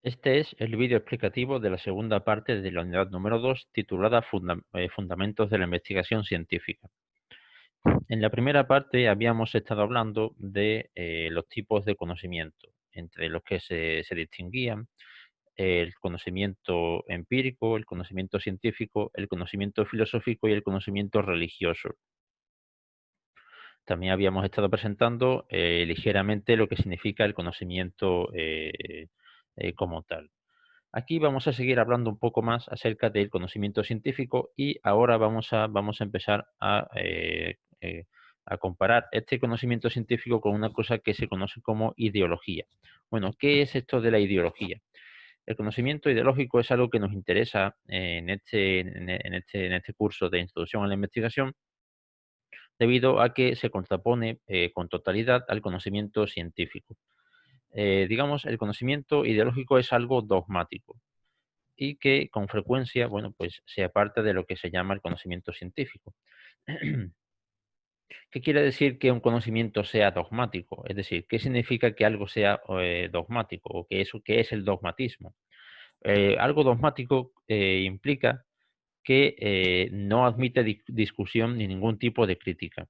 Este es el vídeo explicativo de la segunda parte de la unidad número 2, titulada Fundamentos de la investigación científica. En la primera parte habíamos estado hablando de los tipos de conocimiento, entre los que se distinguían el conocimiento empírico, el conocimiento científico, el conocimiento filosófico y el conocimiento religioso. También habíamos estado presentando ligeramente lo que significa el conocimiento como tal. Aquí vamos a seguir hablando un poco más acerca del conocimiento científico y ahora vamos a empezar a comparar este conocimiento científico con una cosa que se conoce como ideología. Bueno, ¿qué es esto de la ideología? El conocimiento ideológico es algo que nos interesa en este curso de introducción a la investigación, debido a que se contrapone con totalidad al conocimiento científico. Digamos, el conocimiento ideológico es algo dogmático y que con frecuencia, bueno, pues se aparta de lo que se llama el conocimiento científico. ¿Qué quiere decir que un conocimiento sea dogmático? Es decir, ¿qué significa que algo sea dogmático o qué es el dogmatismo? Algo dogmático implica que no admite discusión ni ningún tipo de crítica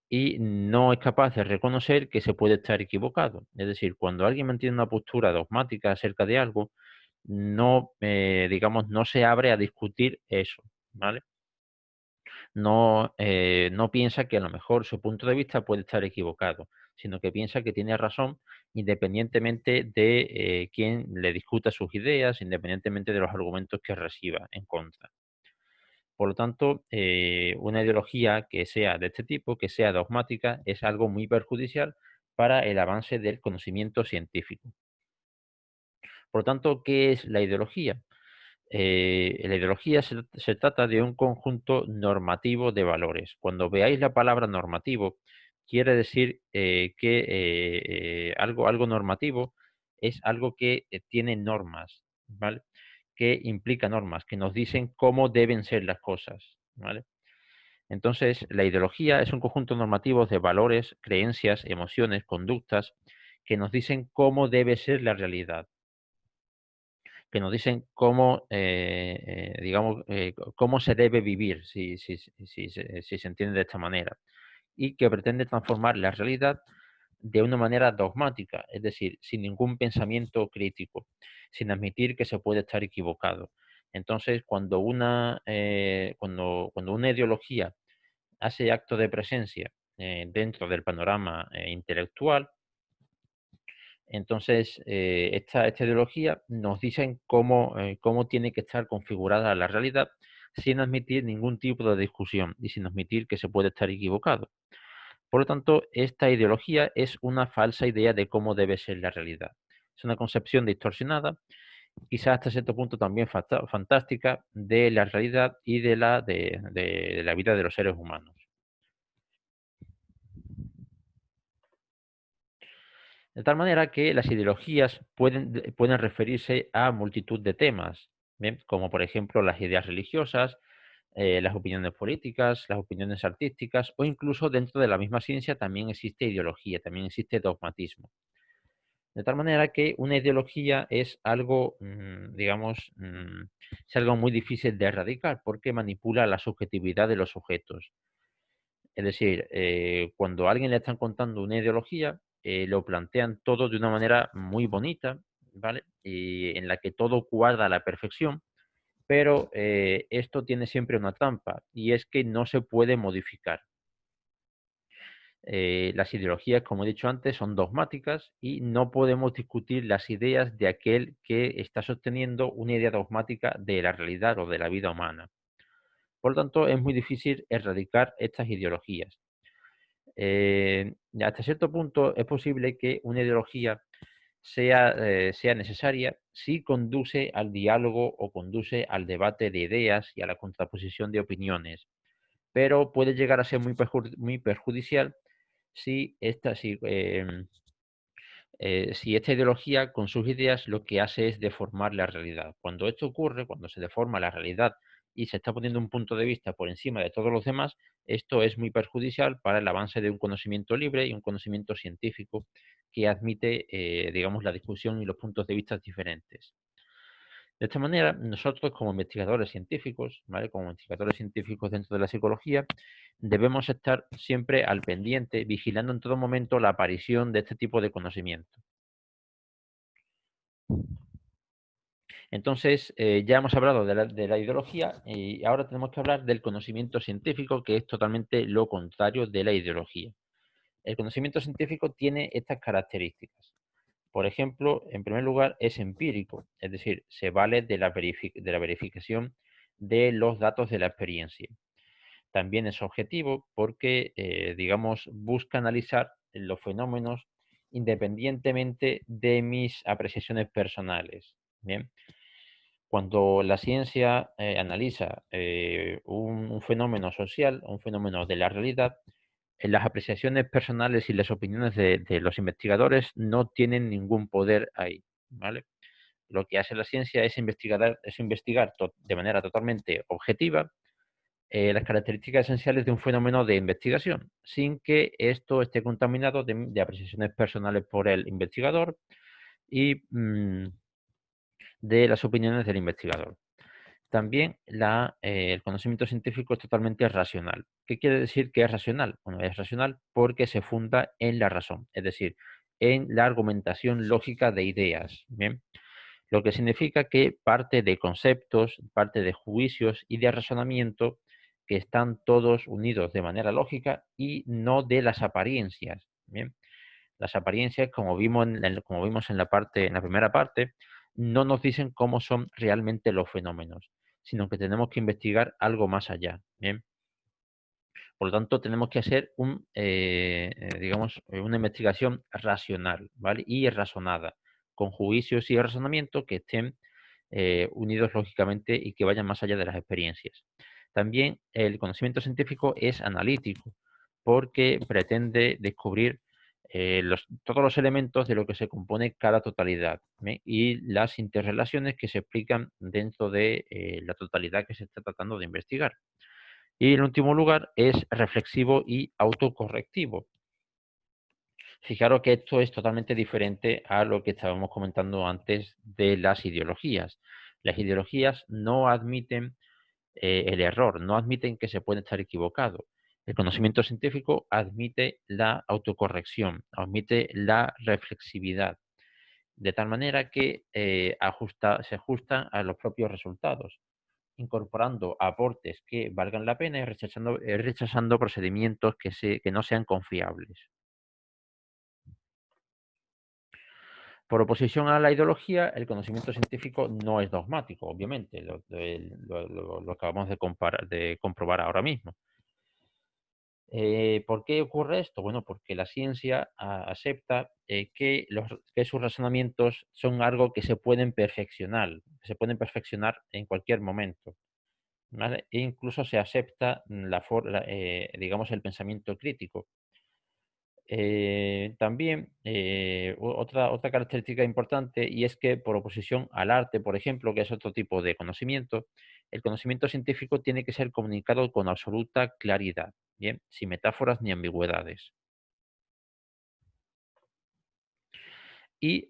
y no es capaz de reconocer que se puede estar equivocado. Es decir, cuando alguien mantiene una postura dogmática acerca de algo, no, digamos, no se abre a discutir eso, ¿vale? No piensa que a lo mejor su punto de vista puede estar equivocado, sino que piensa que tiene razón independientemente de quién le discuta sus ideas, independientemente de los argumentos que reciba en contra. Por lo tanto, una ideología que sea de este tipo, que sea dogmática, es algo muy perjudicial para el avance del conocimiento científico. Por lo tanto, ¿qué es la ideología? La ideología se trata de un conjunto normativo de valores. Cuando veáis la palabra normativo, quiere decir que algo normativo es algo que tiene normas, ¿vale? Que implica normas, que nos dicen cómo deben ser las cosas, ¿vale? Entonces, la ideología es un conjunto normativo de valores, creencias, emociones, conductas, que nos dicen cómo debe ser la realidad, que nos dicen cómo, digamos, cómo se debe vivir, si se entiende de esta manera, y que pretende transformar la realidad de una manera dogmática, es decir, sin ningún pensamiento crítico, sin admitir que se puede estar equivocado. Entonces, cuando una ideología hace acto de presencia dentro del panorama intelectual, entonces esta ideología nos dice cómo tiene que estar configurada la realidad sin admitir ningún tipo de discusión y sin admitir que se puede estar equivocado. Por lo tanto, esta ideología es una falsa idea de cómo debe ser la realidad. Es una concepción distorsionada, quizás hasta cierto punto también fantástica, de la realidad y de la vida de los seres humanos. De tal manera que las ideologías pueden referirse a multitud de temas, ¿bien? Como por ejemplo las ideas religiosas, las opiniones políticas, las opiniones artísticas o incluso dentro de la misma ciencia también existe ideología, también existe dogmatismo. De tal manera que una ideología es algo, digamos, es algo muy difícil de erradicar porque manipula la subjetividad de los sujetos. Es decir, cuando a alguien le están contando una ideología, lo plantean todo de una manera muy bonita, ¿vale? Y en la que todo cuadra a la perfección, pero esto tiene siempre una trampa y es que no se puede modificar. Las ideologías, como he dicho antes, son dogmáticas y no podemos discutir las ideas de aquel que está sosteniendo una idea dogmática de la realidad o de la vida humana. Por lo tanto, es muy difícil erradicar estas ideologías. Hasta cierto punto es posible que una ideología sea necesaria si conduce al diálogo o conduce al debate de ideas y a la contraposición de opiniones, pero puede llegar a ser muy perjudicial si esta ideología con sus ideas lo que hace es deformar la realidad. Cuando esto ocurre, cuando se deforma la realidad y se está poniendo un punto de vista por encima de todos los demás, esto es muy perjudicial para el avance de un conocimiento libre y un conocimiento científico que admite, digamos, la discusión y los puntos de vista diferentes. De esta manera, nosotros como investigadores científicos, ¿vale? Como investigadores científicos dentro de la psicología, debemos estar siempre al pendiente, vigilando en todo momento la aparición de este tipo de conocimiento. Entonces, ya hemos hablado de la ideología y ahora tenemos que hablar del conocimiento científico, que es totalmente lo contrario de la ideología. El conocimiento científico tiene estas características. Por ejemplo, en primer lugar, es empírico, es decir, se vale de la verificación de los datos de la experiencia. También es objetivo porque, digamos, busca analizar los fenómenos independientemente de mis apreciaciones personales. Bien, cuando la ciencia analiza un fenómeno social, un fenómeno de la realidad, las apreciaciones personales y las opiniones de los investigadores no tienen ningún poder ahí, ¿vale? Lo que hace la ciencia es investigar de manera totalmente objetiva las características esenciales de un fenómeno de investigación, sin que esto esté contaminado de apreciaciones personales por el investigador y de las opiniones del investigador. También el conocimiento científico es totalmente racional. ¿Qué quiere decir que es racional? Bueno, es racional porque se funda en la razón, es decir, en la argumentación lógica de ideas. ¿Bien? Lo que significa que parte de conceptos, parte de juicios y de razonamiento que están todos unidos de manera lógica y no de las apariencias. ¿Bien? Las apariencias, como vimos en en la primera parte, no nos dicen cómo son realmente los fenómenos, sino que tenemos que investigar algo más allá. ¿Bien? Por lo tanto, tenemos que hacer digamos, una investigación racional, ¿vale? Y razonada, con juicios y razonamiento que estén unidos lógicamente y que vayan más allá de las experiencias. También el conocimiento científico es analítico, porque pretende descubrir todos los elementos de lo que se compone cada totalidad, ¿eh? Y las interrelaciones que se explican dentro de la totalidad que se está tratando de investigar. Y en último lugar es reflexivo y autocorrectivo. Fijaros que esto es totalmente diferente a lo que estábamos comentando antes de las ideologías. Las ideologías no admiten el error, no admiten que se puede estar equivocado. El conocimiento científico admite la autocorrección, admite la reflexividad, de tal manera que se ajustan a los propios resultados, incorporando aportes que valgan la pena y rechazando procedimientos que no sean confiables. Por oposición a la ideología, el conocimiento científico no es dogmático, obviamente, lo acabamos de comprobar ahora mismo. ¿Por qué ocurre esto? Bueno, porque la ciencia acepta que sus razonamientos son algo que se pueden perfeccionar en cualquier momento. ¿Vale? E incluso se acepta digamos, el pensamiento crítico. También otra característica importante y es que por oposición al arte, por ejemplo, que es otro tipo de conocimiento, el conocimiento científico tiene que ser comunicado con absoluta claridad, ¿bien? Sin metáforas ni ambigüedades. Y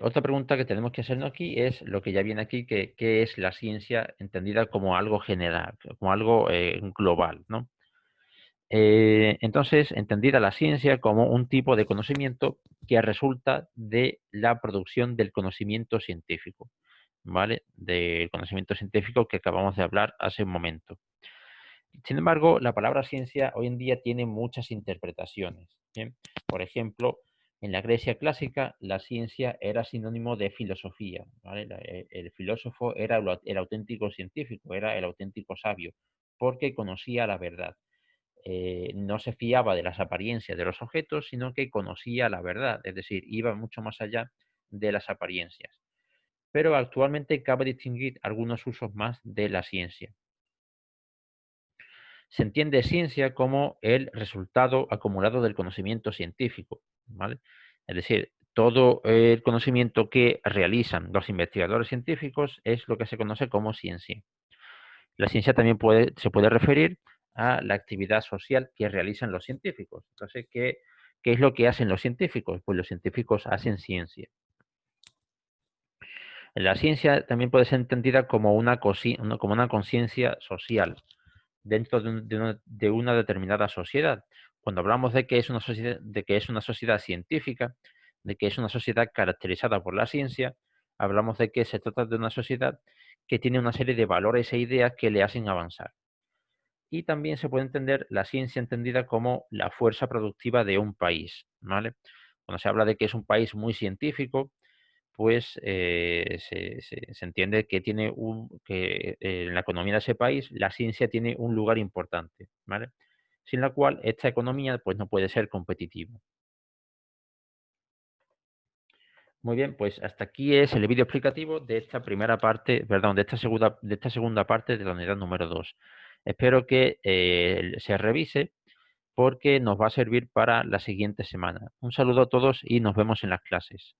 otra pregunta que tenemos que hacernos aquí es lo que ya viene aquí, que ¿qué es la ciencia entendida como algo general, como algo global, ¿no? Entonces, entendida la ciencia como un tipo de conocimiento que resulta de la producción del conocimiento científico, ¿vale? Del conocimiento científico que acabamos de hablar hace un momento. Sin embargo, la palabra ciencia hoy en día tiene muchas interpretaciones, ¿bien? Por ejemplo, en la Grecia clásica, la ciencia era sinónimo de filosofía, ¿vale? El filósofo era el auténtico científico, era el auténtico sabio, porque conocía la verdad. No se fiaba de las apariencias de los objetos, sino que conocía la verdad, es decir, iba mucho más allá de las apariencias. Pero actualmente cabe distinguir algunos usos más de la ciencia. Se entiende ciencia como el resultado acumulado del conocimiento científico, ¿vale? Es decir, todo el conocimiento que realizan los investigadores científicos es lo que se conoce como ciencia. La ciencia también se puede referir a la actividad social que realizan los científicos. Entonces, ¿Qué es lo que hacen los científicos? Pues los científicos hacen ciencia. La ciencia también puede ser entendida como como una conciencia social dentro de una determinada sociedad. Cuando hablamos de que es una sociedad, de que es una sociedad científica, de que es una sociedad caracterizada por la ciencia, hablamos de que se trata de una sociedad que tiene una serie de valores e ideas que le hacen avanzar. Y también se puede entender la ciencia entendida como la fuerza productiva de un país, ¿vale? Cuando se habla de que es un país muy científico, pues se entiende que en la economía de ese país la ciencia tiene un lugar importante, ¿vale? Sin la cual esta economía pues no puede ser competitiva. Muy bien, pues hasta aquí es el vídeo explicativo de esta primera parte, perdón, de esta segunda parte de la unidad número 2. Espero que se revise porque nos va a servir para la siguiente semana. Un saludo a todos y nos vemos en las clases.